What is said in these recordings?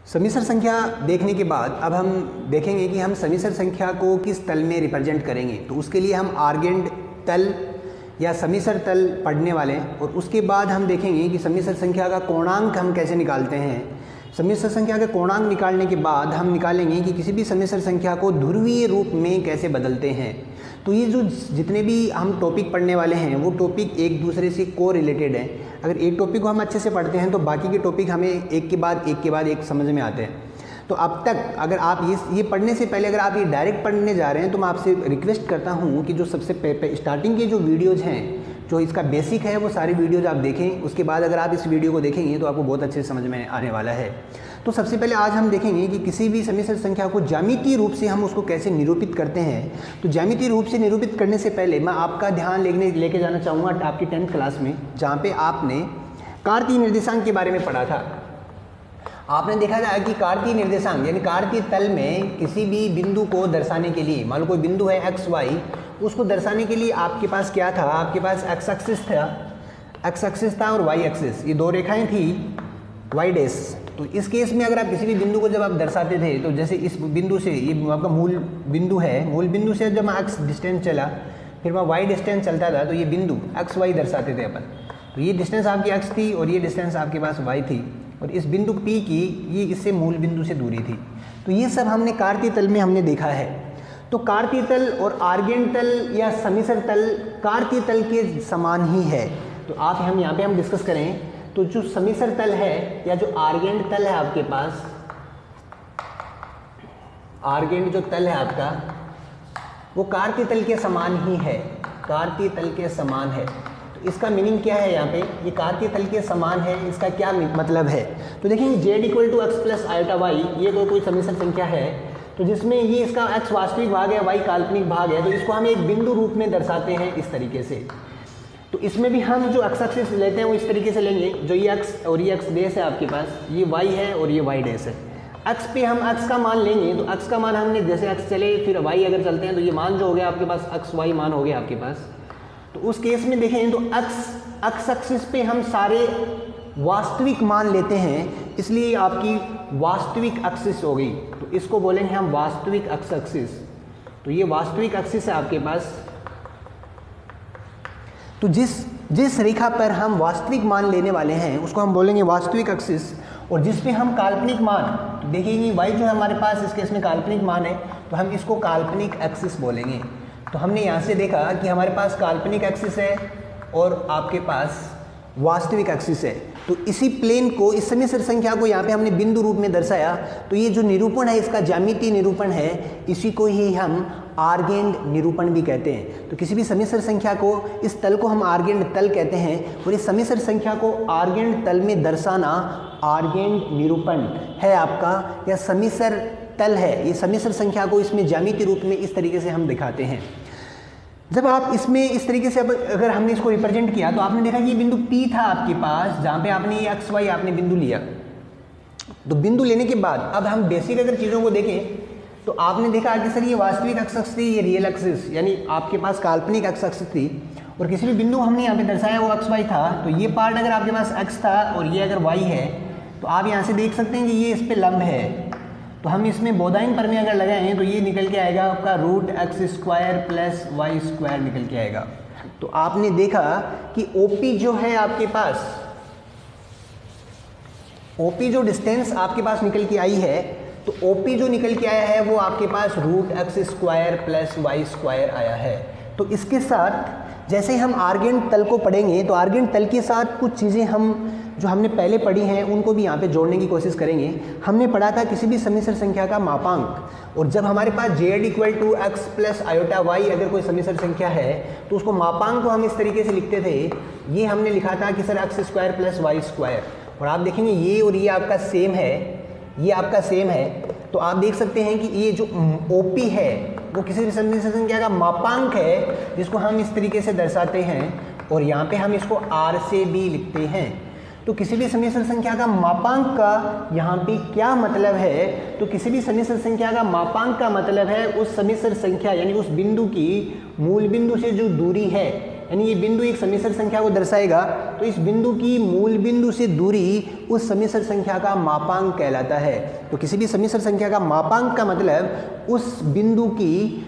समिश्र संख्या देखने के बाद अब हम देखेंगे कि हम समिश्र संख्या को किस तल में रिप्रेजेंट करेंगे। तो उसके लिए हम आर्गेंड तल या समिश्र तल पढ़ने वाले हैं और उसके बाद हम देखेंगे कि समिश्र संख्या का कोणांक हम कैसे निकालते हैं। समिश्र संख्या का कोणांक निकालने के बाद हम निकालेंगे कि किसी भी समिश्र संख्या को ध्रुवीय रूप में कैसे बदलते हैं। तो ये जो जितने भी हम टॉपिक पढ़ने वाले हैं वो टॉपिक एक दूसरे से को रिलेटेड हैं। अगर एक टॉपिक को हम अच्छे से पढ़ते हैं तो बाकी के टॉपिक हमें एक के बाद एक समझ में आते हैं। तो अब तक अगर आप ये पढ़ने से पहले अगर आप ये डायरेक्ट पढ़ने जा रहे हैं तो मैं आपसे रिक्वेस्ट करता हूँ कि जो सबसे स्टार्टिंग के जो वीडियोज़ हैं, जो इसका बेसिक है, वो सारी वीडियोज़ आप देखें। उसके बाद अगर आप इस वीडियो को देखेंगे तो आपको बहुत अच्छे से समझ में आने वाला है। तो सबसे पहले आज हम देखेंगे कि किसी भी समिश्र संख्या को ज्यामितीय रूप से हम उसको कैसे निरूपित करते हैं। तो ज्यामितीय रूप से निरूपित करने से पहले मैं आपका ध्यान लेके जाना चाहूँगा आपकी 10th क्लास में, जहाँ पे आपने कार्तीय निर्देशांक के बारे में पढ़ा था। आपने देखा था कि कार्तीय निर्देशांक यानी कार्तीय तल में किसी भी बिंदु को दर्शाने के लिए, मान लो कोई बिंदु है एक्स वाई, उसको दर्शाने के लिए आपके पास क्या था, आपके पास एक्स एक्सिस था और वाई एक्सिस, ये दो रेखाएं थी वाई डैश। तो इस केस में अगर आप किसी भी बिंदु को जब आप दर्शाते थे तो जैसे इस बिंदु से, ये आपका मूल बिंदु है, मूल बिंदु से जब मैं एक्स डिस्टेंस चला फिर मैं वाई डिस्टेंस चलता था तो ये बिंदु एक्स वाई दर्शाते थे अपन। तो ये डिस्टेंस आपकी एक्स थी और ये डिस्टेंस आपके पास वाई थी और इस बिंदु P की ये इससे मूल बिंदु से दूरी थी। तो ये सब हमने कार्तीय तल में हमने देखा है। तो कार्तीय तल और आर्गेंड तल या समिश्र तल कार्तीय तल के समान ही है। तो आप हम यहाँ पे हम डिस्कस करें तो जो समिश्र तल है या जो आर्गेंड तल है आपके पास, आर्गेंड जो तल है आपका वो कार्तीय तल के समान ही है, कार्तीय तल के समान है। तो इसका मीनिंग क्या है यहाँ पे, ये कार्तीय तल के समान है, इसका क्या मतलब है। तो देखेंगे z = x + i/y, ये तो कोई समिश्र संख्या है तो जिसमें ये इसका x वास्तविक भाग है, y काल्पनिक भाग है। तो इसको हम एक बिंदु रूप में दर्शाते हैं इस तरीके से। तो इसमें भी हम जो x एक्सिस लेते हैं वो इस तरीके से लेंगे, जो ये x और ये x डैश है आपके पास, ये y है और ये y डैश है। x पे हम x का मान लेंगे तो x का मान हमने जैसे x चले फिर y अगर चलते हैं तो ये मान जो हो गया आपके पास x y मान हो गया आपके पास। तो उस केस में देखें तो x एक्सिस पे हम सारे वास्तविक मान लेते हैं, इसलिए आपकी वास्तविक एक्सिस हो गई। तो इसको बोलेंगे हम वास्तविक x एक्सिस। तो ये वास्तविक एक्सिस है आपके पास। तो जिस रेखा पर हम वास्तविक मान लेने वाले हैं उसको हम बोलेंगे वास्तविक एक्सिस। और जिस पे हम काल्पनिक मान, तो देखिए y जो है हमारे पास इस केस में काल्पनिक मान है तो हम इसको काल्पनिक एक्सिस बोलेंगे। तो हमने यहाँ से देखा कि हमारे पास काल्पनिक एक्सिस है और आपके पास वास्तविक एक्सिस है। तो इसी प्लेन को, इस समिश्र संख्या को यहाँ पे हमने बिंदु रूप में दर्शाया। तो ये जो निरूपण है इसका ज्यामितीय निरूपण है, इसी को ही हम आर्गेंड निरूपण भी कहते हैं। तो किसी भी समिश्र संख्या को, इस तल को हम आर्गेंड तल कहते हैं और इस समिश्र संख्या को आर्गेंड तल में दर्शाना आर्गेंड निरूपण है आपका, या समिश्र तल है। ये समिश्र संख्या को इसमें ज्यामितीय रूप में इस तरीके से हम दिखाते हैं। जब आप इसमें इस तरीके से अगर हमने इसको रिप्रेजेंट किया तो आपने देखा कि ये बिंदु P था आपके पास, जहाँ पे आपने ये x y आपने बिंदु लिया। तो बिंदु लेने के बाद अब हम बेसिक अगर चीज़ों को देखें तो आपने देखा कि सर ये वास्तविक x एक्सिस थी, ये रियल एक्सिस यानी आपके पास काल्पनिक x एक्सिस थी और किसी भी बिंदु हमने यहाँ पे दर्शाया वो x y था। तो ये पार्ट अगर आपके पास x था और ये अगर y है तो आप यहाँ से देख सकते हैं कि ये इस पर लंब है। तो हम इसमें बोधायन प्रमेय अगर लगाएं तो ये निकल के आएगा आपका √x² + y² निकल के आएगा। तो आपने देखा कि OP जो है आपके पास, OP जो डिस्टेंस आपके पास निकल के आई है, तो OP जो निकल के आया है वो आपके पास √x² + y² आया है। तो इसके साथ जैसे हम आर्गेंड तल को पढ़ेंगे तो आर्गेंड तल के साथ कुछ चीज़ें हम जो हमने पहले पढ़ी हैं उनको भी यहाँ पे जोड़ने की कोशिश करेंगे। हमने पढ़ा था किसी भी समिश्र संख्या का मापांक, और जब हमारे पास z = x + i/y अगर कोई समिश्र संख्या है तो उसको मापांक को हम इस तरीके से लिखते थे। ये हमने लिखा था कि सर x² + y²। और आप देखेंगे ये और ये आपका सेम है, ये आपका सेम है। तो आप देख सकते हैं कि ये जो OP है वो किसी भी समिश्र संख्या का मापांक है, जिसको हम इस तरीके से दर्शाते हैं और यहाँ पे हम इसको r से भी लिखते हैं। तो किसी भी समिश्र संख्या का मापांक का यहाँ पे क्या मतलब है, तो किसी भी समिश्र संख्या का मापांक का मतलब है उस समिश्र संख्या यानी उस बिंदु की मूल बिंदु से जो दूरी है यानी ये बिंदु एक समिश्र संख्या को दर्शाएगा, तो इस बिंदु की मूल बिंदु से दूरी उस समिश्र संख्या का मापांक कहलाता है। तो किसी भी समिश्र संख्या का मापांक का मतलब उस बिंदु की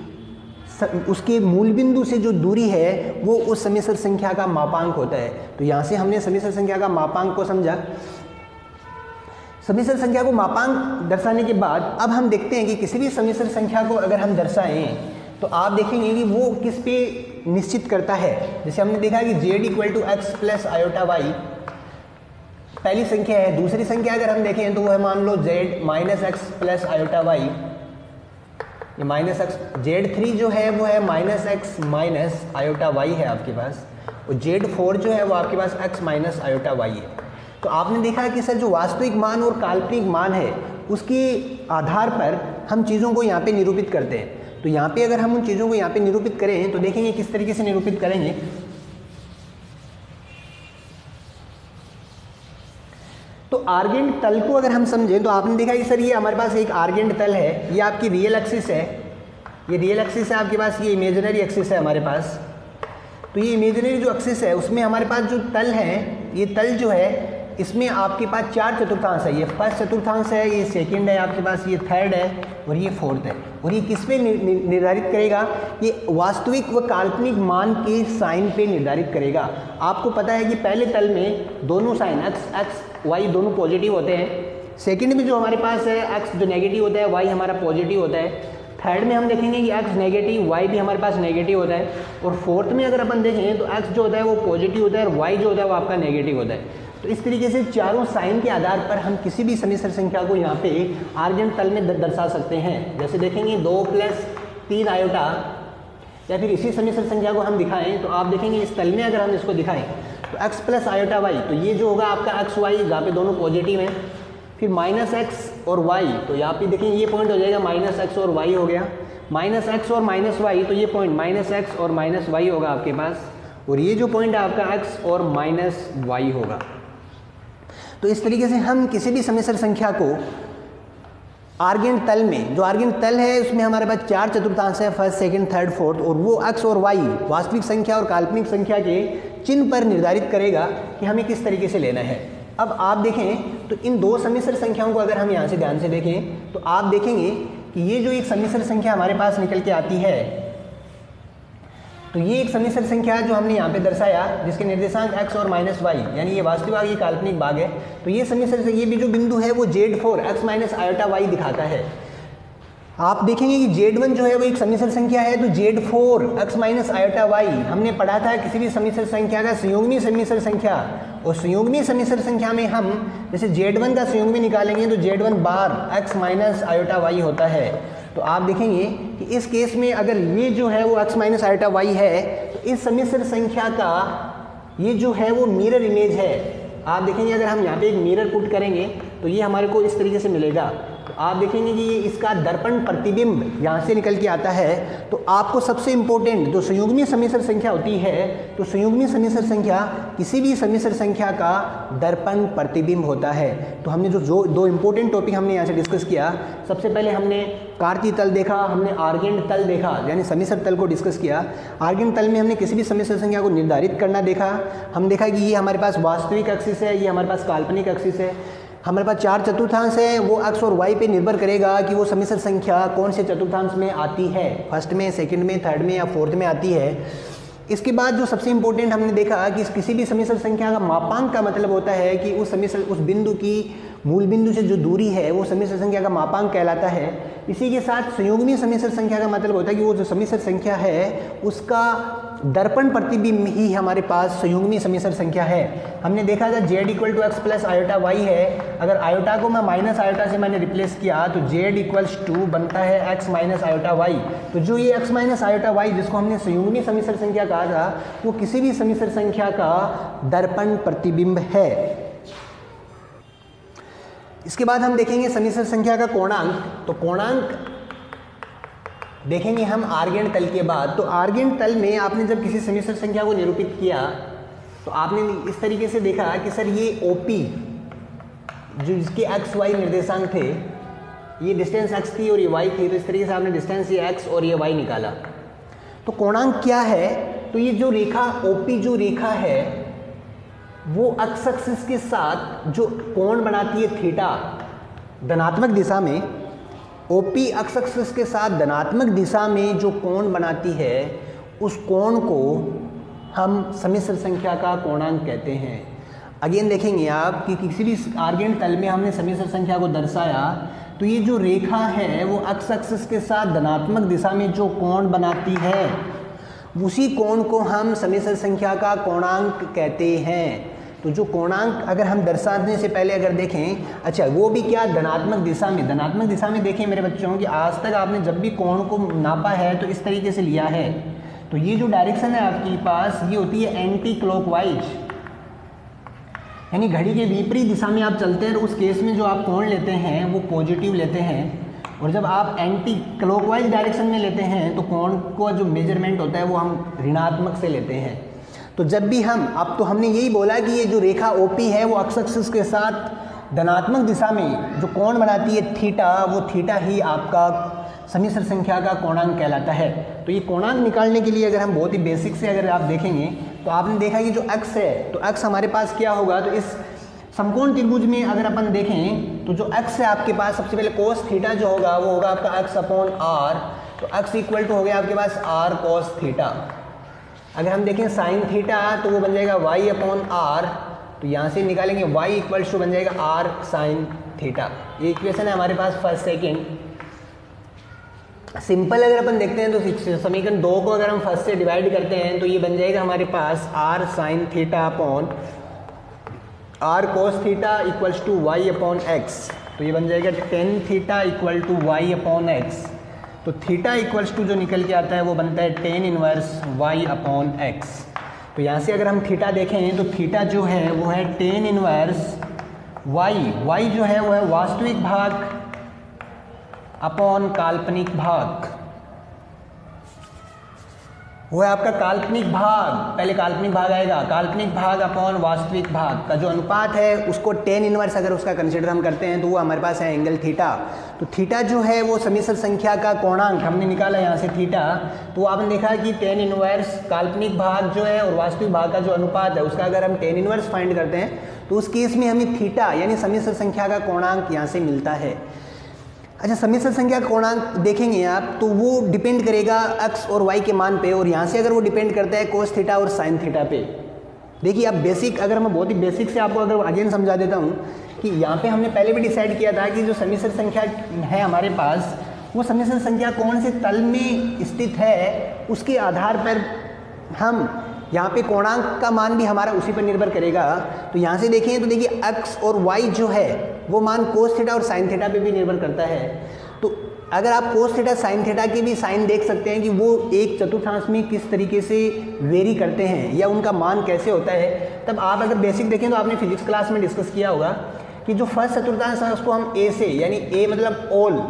उसके मूल बिंदु से जो दूरी है वो उस समिश्र संख्या का मापांक होता है। तो यहाँ से हमने समिश्र संख्या का मापांक को समझा। समिश्र संख्या को मापांक दर्शाने के बाद अब हम देखते हैं कि किसी भी समिश्र संख्या को अगर हम दर्शाएं तो आप देखेंगे कि वो किस पे निश्चित करता है। जैसे हमने देखा कि z equal to X plus iota Y पहली संख्या है। दूसरी संख्या अगर हम देखें तो वो है मान लो z minus X plus iota Y, ये माइनस एक्स। z3 जो है वो है minus X minus iota Y है आपके पास, और z4 जो है वो आपके पास x माइनस आयोटा वाई है। तो आपने देखा कि सर जो वास्तविक मान और काल्पनिक मान है उसके आधार पर हम चीज़ों को यहाँ पे निरूपित करते हैं। तो यहाँ पे अगर हम उन चीज़ों को यहाँ पे निरूपित करें तो देखेंगे किस तरीके से निरूपित करेंगे। तो आर्गेंट तल को अगर हम समझें तो आपने देखा कि सर ये हमारे पास एक आर्गेंट तल है, ये आपकी रियल एक्सिस है, ये रियल एक्सिस है आपके पास, ये इमेजिनरी एक्सिस है हमारे पास। तो ये इमेजिनरी जो एक्सिस है उसमें हमारे पास जो तल है, ये तल जो है इसमें आपके पास 4 चतुर्थांश है। ये फर्स्ट चतुर्थांश है, ये सेकंड है आपके पास, ये थर्ड है और ये फोर्थ है। और ये किस पे निर्धारित करेगा? ये वास्तविक व काल्पनिक मान के साइन पे निर्धारित करेगा। आपको पता है कि पहले तल में दोनों साइन एक्स वाई दोनों पॉजिटिव होते हैं। सेकंड में जो हमारे पास है एक्स जो नेगेटिव होता है, वाई हमारा पॉजिटिव होता है। थर्ड में हम देखेंगे कि एक्स नेगेटिव, वाई भी हमारे पास नेगेटिव होता है। और फोर्थ में अगर अपन देखें तो एक्स जो होता है वो पॉजिटिव होता है और वाई जो होता है वो आपका नेगेटिव होता है। तो इस तरीके से चारों साइन के आधार पर हम किसी भी समिश्र संख्या को यहाँ पे आर्गेंट तल में दर्शा सकते हैं। जैसे देखेंगे 2 + 3 आयोटा, या फिर इसी समिश्र संख्या को हम दिखाएं तो आप देखेंगे इस तल में अगर हम इसको दिखाएं तो x प्लस आयोटा वाई, तो ये जो होगा आपका एक्स वाई जहाँ पे दोनों पॉजिटिव हैं। फिर माइनस एक्स और वाई, तो यहाँ पे देखेंगे ये पॉइंट हो जाएगा माइनस एक्स और वाई हो गया। माइनस एक्स और माइनस वाई, तो ये पॉइंट माइनस एक्स और माइनस वाई होगा आपके पास। और ये जो पॉइंट है आपका एक्स और माइनस वाई होगा। तो इस तरीके से हम किसी भी समिश्र संख्या को आर्गेंट तल में, जो आर्गेंट तल है उसमें हमारे पास 4 चतुर्थांश है, फर्स्ट सेकंड थर्ड फोर्थ, और वो एक्स और वाई वास्तविक संख्या और काल्पनिक संख्या के चिन्ह पर निर्धारित करेगा कि हमें किस तरीके से लेना है। अब आप देखें तो इन दो समिश्र संख्याओं को अगर हम यहाँ से ध्यान से देखें तो आप देखेंगे कि ये जो एक समिश्र संख्या हमारे पास निकल के आती है, तो ये एक समिश्र संख्या जो हमने यहाँ पे दर्शाया जिसके निर्देशांक x और माइनस वाई, यानी ये वास्तविक भाग ये काल्पनिक भाग है। तो ये समिश्र ये भी जो बिंदु है वो z4 x minus iota Y दिखाता है। आप देखेंगे कि z1 जो है वो एक समिश्र संख्या है, तो z4 x minus iota Y हमने पढ़ा था किसी भी समिश्र संख्या का संयुग्मी समिश्र संख्या, और संयुग्मी समिश्र संख्या में हम जैसे z1 का संयुग्मी निकालेंगे तो z1 बार x माइनस आयोटा वाई होता है। तो आप देखेंगे कि इस केस में अगर ये जो है वो x माइनस आयोटा वाई है तो इस समिश्र संख्या का ये जो है वो मिरर इमेज है। आप देखेंगे अगर हम यहाँ पे एक मिरर पुट करेंगे तो ये हमारे को इस तरीके से मिलेगा। तो आप देखेंगे कि ये इसका दर्पण प्रतिबिंब यहाँ से निकल के आता है। तो आपको सबसे इम्पोर्टेंट जो संयुग्मी समिश्र संख्या होती है, तो संयुग्मी समिश्र संख्या किसी भी समिश्र संख्या का दर्पण प्रतिबिंब होता है। तो हमने जो दो इम्पोर्टेंट टॉपिक हमने यहाँ से डिस्कस किया, सबसे पहले हमने कार्तीय तल देखा, हमने आर्गेंट तल देखा यानी समिश्र तल को डिस्कस किया। आर्गेंट तल में हमने किसी भी समिश्र संख्या को निर्धारित करना देखा। हम देखा कि ये हमारे पास वास्तविक एक्सिस है, ये हमारे पास काल्पनिक एक्सिस है। हमारे पास 4 चतुर्थांश है, वो x और y पे निर्भर करेगा कि वो समिश्र संख्या कौन से चतुर्थांश में आती है, फर्स्ट में, सेकंड में, थर्ड में या फोर्थ में आती है। इसके बाद जो सबसे इम्पोर्टेंट हमने देखा कि किसी भी समिश्र संख्या का मापांक का मतलब होता है कि उस बिंदु की मूल बिंदु से जो दूरी है वो समिश्र संख्या का मापांक कहलाता है। इसी के साथ संयुग्मी समिश्र संख्या का मतलब होता है कि वो जो समिश्र संख्या है उसका दर्पण प्रतिबिंब ही हमारे पास संयुग्मी समिश्र संख्या है। हमने देखा था z equal to X plus iota Y है, अगर आयोटा को मैं माइनस आयोटा से मैंने रिप्लेस किया तो z इक्वल्स टू बनता है x माइनस आयोटा वाई। तो जो ये x माइनस आयोटा वाई जिसको हमने संयुग्मी समिश्र संख्या कहा था वो किसी भी समिश्र संख्या का दर्पण प्रतिबिंब है। इसके बाद हम देखेंगे समिश्र संख्या का कोणांक। तो कोणांक देखेंगे हम आर्गेंट तल के बाद। तो आर्गेंट तल में आपने जब किसी समिश्र संख्या को निरूपित किया तो आपने इस तरीके से देखा कि सर ये OP जो जिसके x y निर्देशांक थे, ये डिस्टेंस x थी और ये y थी, तो इस तरीके से आपने डिस्टेंस ये x और ये y निकाला। तो कोणांक क्या है? तो तो ये जो रेखा ओपी जो रेखा है वो एक्स एक्सिस के साथ जो कोण बनाती है थीटा धनात्मक दिशा में, ओपी एक्स एक्सिस के साथ धनात्मक दिशा में जो कोण बनाती है उस कोण को हम सम्मिश्र संख्या का कोणांक कहते हैं। अगेन देखेंगे आप कि किसी भी आर्गेंट तल में हमने सम्मिश्र संख्या को दर्शाया तो ये जो रेखा है वो एक्स एक्सिस के साथ धनात्मक दिशा में जो कोण बनाती है उसी कोण को हम सम्मिश्र संख्या का कोणांक कहते हैं। तो जो कोणांक अगर हम दर्शाने से पहले अगर देखें, अच्छा वो भी क्या धनात्मक दिशा में, धनात्मक दिशा में देखें मेरे बच्चों कि आज तक आपने जब भी कोण को नापा है तो इस तरीके से लिया है। तो ये जो डायरेक्शन है आपके पास ये होती है एंटी क्लॉकवाइज, यानी घड़ी के विपरीत दिशा में आप चलते हैं तो उस केस में जो आप कोण लेते हैं वो पॉजिटिव लेते हैं, और जब आप एंटी क्लॉकवाइज डायरेक्शन में लेते हैं तो कोण को जो मेजरमेंट होता है वो हम ऋणात्मक से लेते हैं। तो जब भी हम, अब तो हमने यही बोला कि ये जो रेखा ओपी है वो एक्स एक्सिस के साथ धनात्मक दिशा में जो कोण बनाती है थीटा, वो थीटा ही आपका सम्मिश्र संख्या का कोणांक कहलाता है। तो ये कोणांक निकालने के लिए अगर हम बहुत ही बेसिक से अगर आप देखेंगे तो आपने देखा कि जो एक्स है तो एक्स हमारे पास क्या होगा, तो इस समकोण त्रिभुज में अगर अपन देखें तो जो एक्स है आपके पास सबसे पहले कोस थीटा जो होगा वो होगा आपका एक्स अपॉन आर, तो एक्स इक्वल टू हो गया आपके पास आर कोस थीटा। अगर हम देखें साइन थीटा तो वो बन जाएगा वाई अपॉन आर, तो यहाँ से निकालेंगे वाई इक्वल टू बन जाएगा आर साइन थीटा। ये इक्वेशन है हमारे पास फर्स्ट सेकेंड। सिंपल अगर अपन देखते हैं तो समीकरण 2 को अगर हम फर्स्ट से डिवाइड करते हैं तो ये बन जाएगा हमारे पास R sine theta upon R cos theta equals to Y upon X, तो ये बन जाएगा tan theta equal to Y upon X. तो थीटा इक्वल्स टू जो निकल के आता है वो बनता है tan inverse Y upon X. तो यहाँ से अगर हम थीटा देखें तो थीटा जो है वो है टेन इनवर्स वाई, वाई जो है वो है वास्तविक भाग अपॉन काल्पनिक भाग, वो है आपका काल्पनिक भाग, पहले काल्पनिक भाग आएगा, काल्पनिक भाग अपॉन वास्तविक भाग का जो अनुपात है उसको टेन इनवर्स अगर उसका कंसिडर हम करते हैं तो वो हमारे पास है एंगल थीटा। तो थीटा जो है वो सम्मिश्र संख्या का कोणांक हमने निकाला यहाँ से थीटा, तो आपने देखा कि टेन इनवर्स काल्पनिक भाग जो है और वास्तविक भाग का जो अनुपात है उसका अगर हम टेन इनवर्स फाइंड करते हैं तो उस केस में हमें थीटा यानी सम्मिश्र संख्या का कोणांक यहाँ से मिलता है। अच्छा, सम्मिश्र संख्या का कोणांक देखेंगे आप तो वो डिपेंड करेगा एक्स और वाई के मान पे, और यहाँ से अगर वो डिपेंड करता है कोस थीटा और साइन थीटा पे। देखिए आप बेसिक, अगर मैं बहुत ही बेसिक से आपको अगर अगेन समझा देता हूँ कि यहाँ पे हमने पहले भी डिसाइड किया था कि जो सम्मिश्र संख्या है हमारे पास वो सम्मिश्र संख्या कौन से तल में स्थित है उसके आधार पर हम यहाँ पे कोणांक का मान भी हमारा उसी पर निर्भर करेगा। तो यहाँ से देखें तो देखिए एक्स और वाई जो है वो मान कोस थीटा और साइन थीटा पे भी निर्भर करता है। तो अगर आप कोस थीटा साइन थीटा के भी साइन देख सकते हैं कि वो एक चतुर्थांश में किस तरीके से वेरी करते हैं या उनका मान कैसे होता है। तब आप अगर बेसिक देखें तो आपने फिजिक्स क्लास में डिस्कस किया होगा कि जो फर्स्ट चतुर्थांश है उसको हम ए से, यानी ए मतलब ऑल,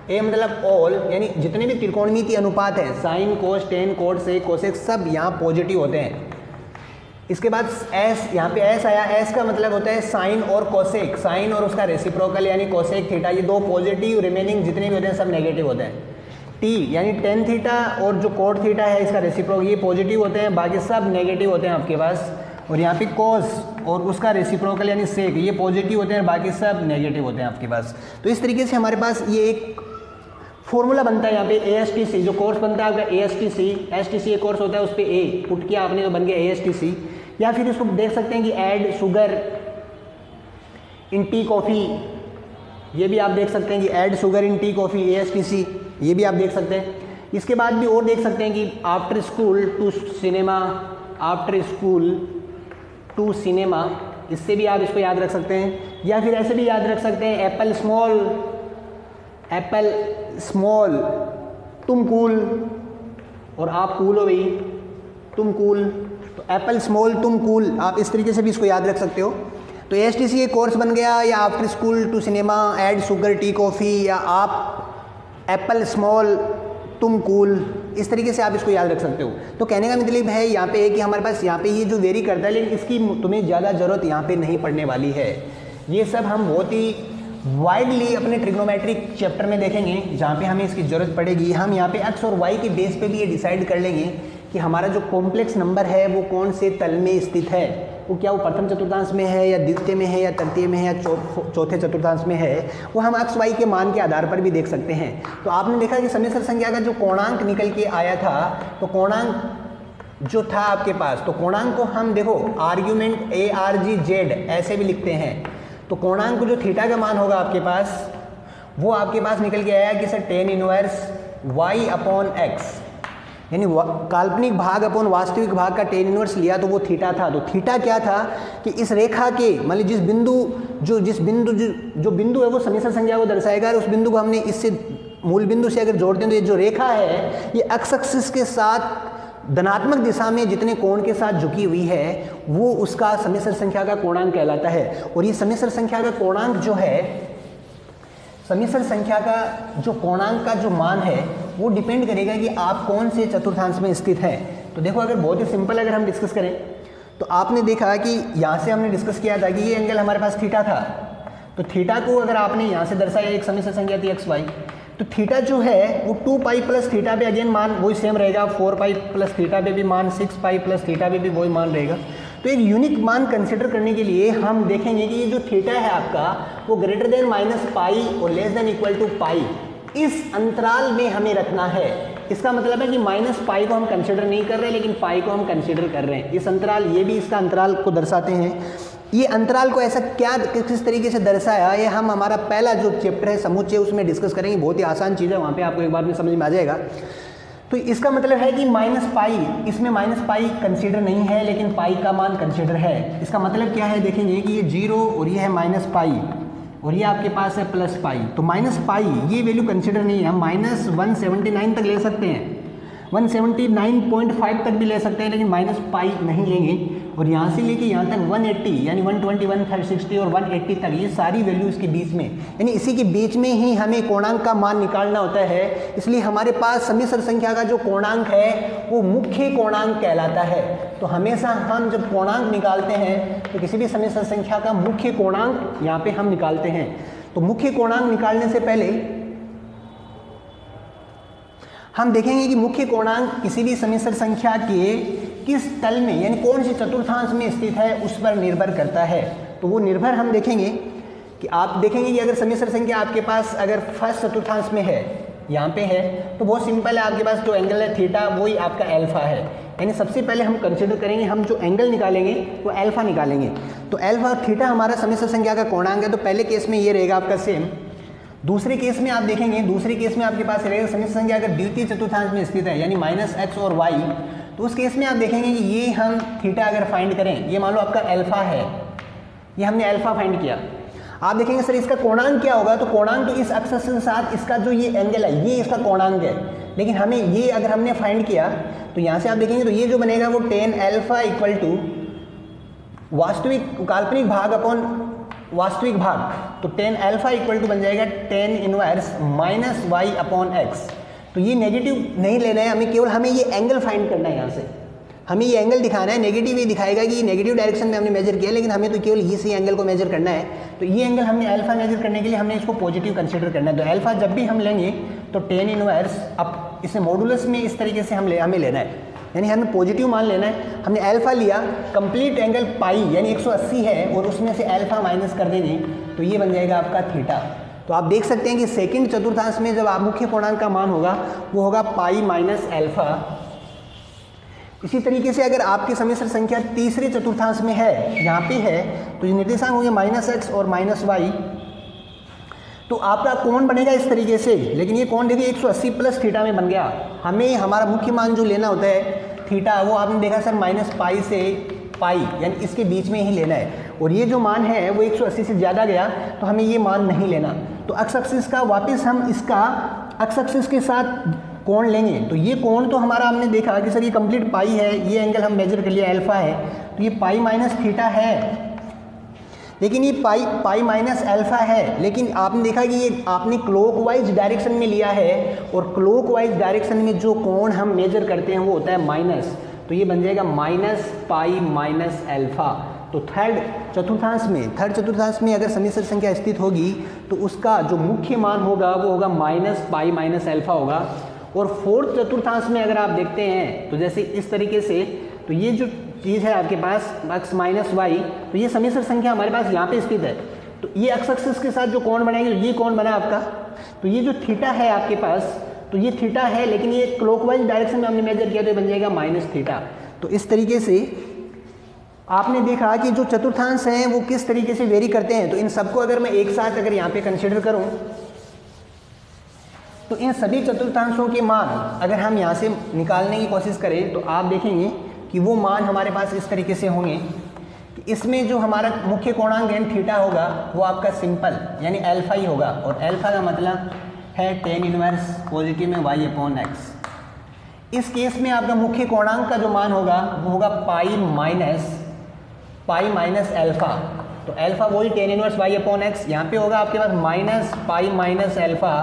ए मतलब ऑल यानी जितने भी त्रिकोणमितीय अनुपात हैं साइन कोस टेन कोट से कोसेक सब यहाँ पॉजिटिव होते हैं। इसके बाद एस, यहाँ पे एस आया, एस का मतलब होता है साइन और कोसेक, साइन और उसका रेसिप्रोकल यानी कोसेक थीटा, ये दो पॉजिटिव, रिमेनिंग जितने भी होते हैं सब नेगेटिव होते हैं। टी यानी टेन थीटा और जो कोट थीटा है इसका रेसिप्रोकल ये पॉजिटिव होते हैं, बाकी सब नेगेटिव होते हैं आपके पास। और यहाँ पे कोस और उसका रेसिप्रोकल यानी सेक ये पॉजिटिव होते हैं, बाकी सब नेगेटिव होते हैं आपके पास। तो इस तरीके से हमारे पास ये एक फॉर्मूला बनता है यहाँ पे ASTC, जो कोर्स बनता है आपका ASTC एक कोर्स होता है उस पर ए पुट किया आपने तो बन गया ASTC। या फिर इसको देख सकते हैं कि add sugar in tea coffee, ये भी आप देख सकते हैं कि add sugar in tea coffee ASTC, ये भी आप देख सकते हैं। इसके बाद भी और देख सकते हैं कि after school to cinema, after school to cinema, इससे भी आप इसको याद रख सकते हैं। या फिर ऐसे भी याद रख सकते हैं एप्पल स्मॉल तुम कूल और आप कूल हो भाई, तुम कूल, तो एप्पल स्मॉल तुम कूल, आप इस तरीके से भी इसको याद रख सकते हो। तो ASTC एक कोर्स बन गया, या after school to cinema, add sugar tea coffee, या आप एप्पल स्मॉल तुम कूल, इस तरीके से आप इसको याद रख सकते हो। तो कहने का मतलब है यहाँ पे है कि हमारे पास यहाँ पे ये जो वेरी करता है, लेकिन इसकी तुम्हें ज़्यादा ज़रूरत यहाँ पे नहीं पड़ने वाली है। ये सब हम बहुत ही वाइडली अपने ट्रिग्नोमेट्रिक चैप्टर में देखेंगे जहाँ पे हमें इसकी ज़रूरत पड़ेगी। हम यहाँ पे एक्स और वाई के बेस पे भी ये डिसाइड कर लेंगे कि हमारा जो कॉम्प्लेक्स नंबर है वो कौन से तल में स्थित है, वो क्या वो प्रथम चतुर्थांश में है या द्वितीय में है या तृतीय में है या चौथे चतुर्थांश में है, वो हम एक्स वाई के मान के आधार पर भी देख सकते हैं। तो आपने देखा कि समिश्र संख्या का जो कोणांक निकल के आया था, तो कोणांक जो था आपके पास, तो कोणांक को हम देखो argument A R G Z ऐसे भी लिखते हैं। तो कोणांक को जो थीटा का मान होगा आपके पास, वो आपके पास निकल के आया कि sir tan inverse y upon x, यानी काल्पनिक भाग अपॉन वास्तविक भाग का टेन इनवर्स लिया तो वो थीटा था। तो थीटा क्या था कि इस रेखा के मतलब जो बिंदु है वो समिश्र संख्या को दर्शाएगा, उस बिंदु को हमने इससे मूल बिंदु से अगर जोड़ते हैं तो ये जो रेखा है ये एक्स एक्सिस के साथ धनात्मक दिशा में जितने कोण के साथ झुकी हुई है वो उसका समिश्र संख्या का कोणांक कहलाता है। और ये समिश्र संख्या का कोणांक जो है, समिश्र संख्या का जो कोणांक का जो मान है वो डिपेंड करेगा कि आप कौन से चतुर्थांश में स्थित हैं। तो देखो अगर बहुत ही सिंपल अगर हम डिस्कस करें तो आपने देखा कि यहाँ से हमने डिस्कस किया था कि ये एंगल हमारे पास थीटा था। तो थीटा को अगर आपने यहाँ से दर्शाया, एक समिश्र संख्या थी एक्स वाई, तो थीटा जो है वो 2 पाई प्लस थीटा पे अगेन मान वही सेम रहेगा, 4 पाई प्लस थीटा पे भी मान, 6 पाई प्लस थीटा पे भी वही मान रहेगा। तो एक यूनिक मान कंसिडर करने के लिए हम देखेंगे कि ये जो थीटा है आपका वो ग्रेटर देन माइनस पाई और लेस देन इक्वल टू पाई, इस अंतराल में हमें रखना है। इसका मतलब है कि माइनस पाई को हम कंसिडर नहीं कर रहे हैं लेकिन पाई को हम कंसिडर कर रहे हैं। इस अंतराल, ये भी इसका अंतराल को दर्शाते हैं। ये अंतराल को ऐसा क्या किस तरीके से दर्शाया, ये हम हमारा पहला जो चैप्टर है समुच्चय उसमें डिस्कस करेंगे। बहुत ही आसान चीज़ है, वहाँ पे आपको एक बार में समझ में आ जाएगा। तो इसका मतलब है कि माइनस पाई, इसमें माइनस पाई कंसीडर नहीं है लेकिन पाई का मान कंसीडर है। इसका मतलब क्या है, देखेंगे कि ये 0 और ये है माइनस पाई और ये आपके पास है प्लस पाई। तो माइनस पाई ये वैल्यू कंसीडर नहीं है, हम माइनस 179 तक ले सकते हैं, 179.5 तक भी ले सकते हैं, लेकिन माइनस पाई नहीं लेंगे। और यहाँ से लेके यहाँ तक 180 यानी 121, 360 और 180 तक, ये सारी वैल्यू इसके बीच में, यानी इसी के बीच में ही हमें कोणांक का मान निकालना होता है। इसलिए हमारे पास समिश्र संख्या का जो कोणांक है वो मुख्य कोणांक कहलाता है। तो हमेशा हम जब कोणांक निकालते हैं तो किसी भी समिश्र संख्या का मुख्य कोणांक यहाँ पे हम निकालते हैं। तो मुख्य कोणांक निकालने से पहले हम देखेंगे कि मुख्य कोणांक किसी भी समिश्र संख्या के किस तल में यानी कौन से चतुर्थांश में स्थित है उस पर निर्भर करता है। तो वो निर्भर हम देखेंगे कि आप देखेंगे कि अगर समिश्र संख्या आपके पास अगर फर्स्ट चतुर्थांश में है, यहाँ पे है, तो बहुत सिंपल है, आपके पास जो एंगल है थीटा वही आपका एल्फा है। यानी सबसे पहले हम कंसिडर करेंगे, हम जो एंगल निकालेंगे वो एल्फा निकालेंगे। तो एल्फा और थीटा हमारा समिश्र संख्या का कोणांक है। तो पहले केस में ये रहेगा आपका सेम। दूसरे केस में आप देखेंगे, दूसरे केस में आपके पास रहेगा समिश्र संख्या अगर द्वितीय चतुर्थांश में स्थित है यानी माइनस एक्स और वाई, तो उस केस में आप देखेंगे कि ये हम थीटा अगर फाइंड करें, ये मान लो आपका एल्फा है, ये हमने एल्फा फाइंड किया। आप देखेंगे सर इसका कोणांक क्या होगा, तो कोणांक तो इस अक्ष के साथ इसका जो ये एंगल है ये इसका कोणांक है। लेकिन हमें ये अगर हमने फाइंड किया तो यहाँ से आप देखेंगे तो ये जो बनेगा वो टेन एल्फा इक्वल टू वास्तविक काल्पनिक भाग अपॉन वास्तविक भाग, तो टेन एल्फा इक्वल टू बन जाएगा tan inverse minus Y upon X. तो ये नेगेटिव नहीं लेना है हमें, केवल हमें ये एंगल फाइंड करना है। यहाँ से हमें ये एंगल दिखाना है, नेगेटिव ये दिखाएगा कि ये नेगेटिव डायरेक्शन में हमने मेजर किया, लेकिन हमें तो केवल इसी एंगल को मेजर करना है। तो ये एंगल हमने अल्फा मेजर करने के लिए हमने इसको पॉजिटिव कंसीडर करना है। तो अल्फा जब भी हम लेंगे तो टेन इनवर्स, अब इसे मॉडुलस में इस तरीके से हमें लेना है, यानी हमें पॉजिटिव मान लेना है। हमने अल्फा लिया, कंप्लीट एंगल पाई यानी 180 है और उसमें से अल्फा माइनस कर देंगे तो ये बन जाएगा आपका थीटा। तो आप देख सकते हैं कि सेकंड चतुर्थांश में जब आप मुख्य कोणांक का मान होगा वो होगा पाई माइनस अल्फा। इसी तरीके से अगर आपकी समिश्र संख्या तीसरे चतुर्थांश में है, यहाँ पे है, तो ये निर्देशांक होंगे माइनस एक्स और माइनस वाई। तो आपका कोण बनेगा इस तरीके से, लेकिन ये कोण देखिए 180 प्लस थीटा में बन गया। हमें हमारा मुख्य मान जो लेना होता है थीटा, वो आपने देखा सर माइनस पाई से पाई यानी इसके बीच में ही लेना है। और ये जो मान है वो 180 से ज़्यादा गया तो हमें ये मान नहीं लेना। तो एक्स एक्सिस का वापस हम इसका एक्स एक्सिस के साथ कोण लेंगे। तो ये कोण तो हमारा हमने देखा कि सर ये कंप्लीट पाई है, ये एंगल हम मेजर कर लिया अल्फा है, तो ये पाई माइनस थीटा है, लेकिन ये पाई माइनस अल्फा है। लेकिन आपने देखा कि ये आपने क्लॉकवाइज डायरेक्शन में लिया है और क्लॉकवाइज डायरेक्शन में जो कोण हम मेजर करते हैं वो होता है माइनस। तो ये बन जाएगा माइनस पाई माइनस अल्फा। तो थर्ड चतुर्थांश में अगर समिश्र संख्या स्थित होगी तो उसका जो मुख्य मान होगा वो होगा माइनस पाई माइनस अल्फा होगा। और फोर्थ चतुर्थांश में अगर आप देखते हैं तो जैसे इस तरीके से, तो ये जो चीज़ है आपके पास x माइनस वाई, तो ये समीसर संख्या हमारे पास यहाँ पे स्थित है। तो ये एक्स एक्सिस के साथ जो कोण बनाएंगे, ये कोण बना आपका, तो ये जो थीटा है आपके पास, तो ये थीटा है, लेकिन ये क्लॉकवाइज डायरेक्शन में हमने मेजर किया तो ये बन जाएगा माइनस थीटा। तो इस तरीके से आपने देखा कि जो चतुर्थांश हैं वो किस तरीके से वेरी करते हैं। तो इन सबको अगर मैं एक साथ अगर यहाँ पे कंसिडर करूँ तो इन सभी चतुर्थांशों के मान अगर हम यहाँ से निकालने की कोशिश करें तो आप देखेंगे कि वो मान हमारे पास इस तरीके से होंगे कि इसमें जो हमारा मुख्य कोणांक है थीटा होगा वो आपका सिंपल यानी अल्फा ही होगा, और अल्फा का मतलब है टेन इनवर्स पॉजिटिव में y अपॉन एक्स। इस केस में आपका मुख्य कोणांक का जो मान होगा वो होगा पाई माइनस अल्फा। तो अल्फा वही tan inverse y upon x, यहाँ पे होगा आपके पास माइनस पाई माइनस अल्फा,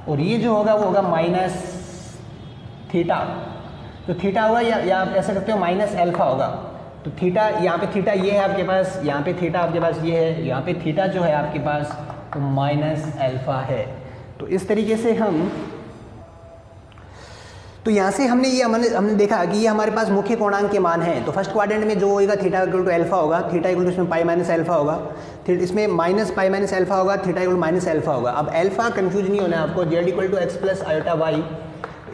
और ये जो होगा वो होगा माइनस थीटा। तो थीटा होगा या आप कह सकते हो माइनस अल्फा होगा। तो थीटा यहाँ पे थीटा ये है आपके पास, यहाँ पे थीटा आपके पास ये है, यहाँ पे थीटा जो है आपके पास वो माइनस अल्फा है। तो इस तरीके से हम, तो यहाँ से हमने देखा कि ये हमारे पास मुख्य कोणांक के मान हैं। तो फर्स्ट क्वाड्रेंट में जो होगा थीटा इक्वल टू अल्फा होगा, थीटा इक्वल टू इसमें पाई माइनस अल्फा होगा, फिर इसमें माइनस पाई माइनस अल्फा होगा, थीटा इक्वल माइनस अल्फा होगा। अब अल्फा कंफ्यूज नहीं होना है आपको, Z equal to X plus iota Y.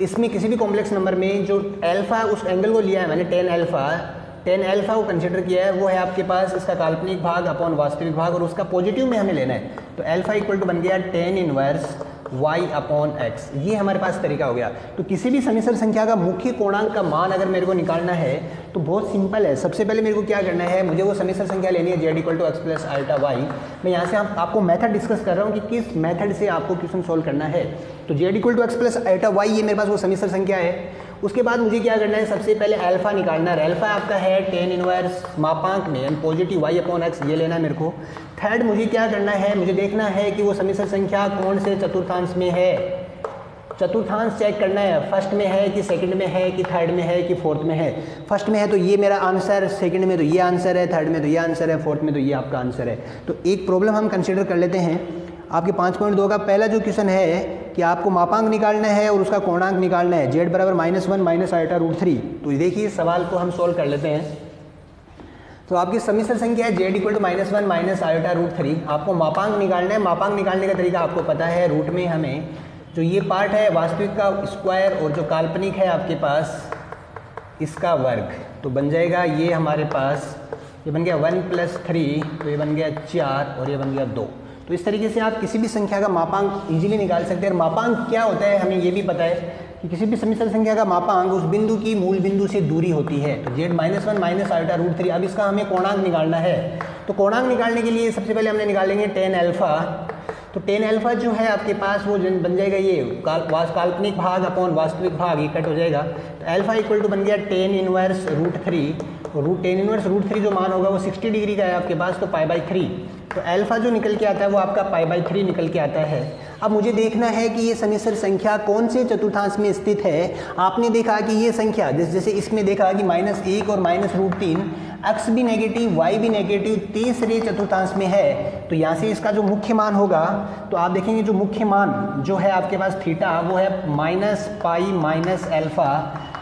इसमें किसी भी कॉम्प्लेक्स नंबर में जो अल्फा उस एंगल को लिया है मैंने टेन अल्फा को कंसिडर किया है, वो है आपके पास इसका काल्पनिक भाग अपॉन वास्तविक भाग, और उसका पॉजिटिव में हमें लेना है। तो अल्फा इक्वल टू बन गया tan inverse y upon x. ये हमारे पास तरीका हो गया। तो किसी भी समीसर संख्या का मुख्य कोणांक का मान अगर मेरे को निकालना है तो बहुत सिंपल है। सबसे पहले मेरे को क्या करना है, मुझे वो समीसर संख्या लेनी है Z equal to X plus iota Y. मैं यहाँ से आपको मेथड डिस्कस कर रहा हूँ कि किस मेथड से आपको क्वेश्चन सोल्व करना है। तो Z equal to X plus iota Y ये मेरे पास वो समीसर संख्या है। उसके बाद मुझे क्या करना है, सबसे पहले अल्फा निकालना है। अल्फा आपका है टेन इनवर्स मापांक में यानी पॉजिटिव y अपॉन एक्स, ये लेना है मेरे को। थर्ड मुझे क्या करना है, मुझे देखना है कि वो समीसर संख्या कौन से चतुर्थांश में है। चतुर्थांश चेक करना है, फर्स्ट में है कि सेकंड में है कि थर्ड में है कि फोर्थ में है। फर्स्ट में है तो ये मेरा आंसर, सेकंड में तो ये आंसर है, थर्ड में तो ये आंसर है, फोर्थ में तो ये आपका आंसर है। तो एक प्रॉब्लम हम कंसिडर कर लेते हैं। आपके 5.2 का पहला जो क्वेश्चन है कि आपको मापांक निकालना है और उसका कोणांक निकालना है, जेड बराबर -1 माइनस आयोटा रूट 3। तो देखिए सवाल को हम सोल्व कर लेते हैं। तो आपकी समीसर संख्या है Z equal to -1 minus iota root 3। आपको मापांक निकालना है। मापांक निकालने का तरीका आपको पता है, रूट में हमें जो ये पार्ट है वास्तविक का स्क्वायर और जो काल्पनिक है आपके पास इसका वर्ग, तो बन जाएगा ये हमारे पास, ये बन गया 1 + 3, तो ये बन गया 4 और ये बन गया 2। तो इस तरीके से आप किसी भी संख्या का मापांक इजीली निकाल सकते हैं। और मापांक क्या होता है हमें ये भी पता है कि किसी भी समीसर संख्या का मापांक उस बिंदु की मूल बिंदु से दूरी होती है। तो जेड -1 माइनस आयोटा रूट 3। अब इसका हमें कोणांक निकालना है। तो कोणांक निकालने के लिए सबसे पहले हमने निकालेंगे टेन अल्फा। तो टेन अल्फा जो है आपके पास वो बन जाएगा ये काल्पनिक भाग अपॉन वास्तविक भाग, ये कट हो जाएगा। तो अल्फा इक्वल टू बन गया टेन इनवर्स रूट 3। और टेन इनवर्स रूट 3 जो मान होगा वो 60 डिग्री का है आपके पास, तो π/3। तो अल्फा जो निकल के आता है वो आपका π/3 निकल के आता है। अब मुझे देखना है कि ये समीसर संख्या कौन से चतुर्थांश में स्थित है। आपने देखा कि ये संख्या जैसे इसमें देखा कि -1 और -√3, x भी नेगेटिव y भी नेगेटिव, तीसरे चतुर्थांश में है। तो यहाँ से इसका जो मुख्य मान होगा, तो आप देखेंगे जो मुख्य मान जो है आपके पास थीटा वो है -π माइनस अल्फा।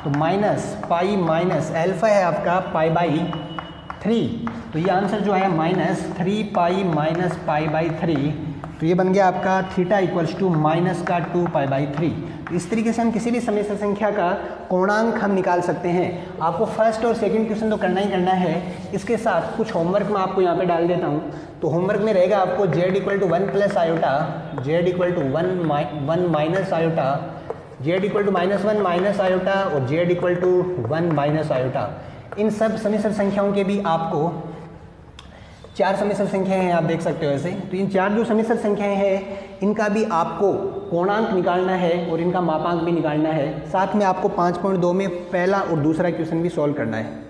तो -π माइनस अल्फा है आपका π/3। तो ये आंसर जो है -3π माइनस π/3। तो ये बन गया आपका थीटा इक्वल्स टू -2π/3। तो इस तरीके से हम किसी भी समीसर संख्या का कोणांक हम निकाल सकते हैं। आपको फर्स्ट और सेकंड क्वेश्चन तो करना ही करना है। इसके साथ कुछ होमवर्क मैं आपको यहाँ पे डाल देता हूँ। तो होमवर्क में रहेगा आपको Z equal to 1 + iota, Z equal to 1 minus iota, Z equal to -1 minus iota और Z equal to 1 minus iota. इन सब समीसर संख्याओं के भी आपको 4 समीसर संख्याएं हैं, आप देख सकते हो ऐसे। तो इन 4 जो समीसर संख्याएं हैं इनका भी आपको कोणांक निकालना है और इनका मापांक भी निकालना है। साथ में आपको 5.2 में पहला और दूसरा क्वेश्चन भी सॉल्व करना है।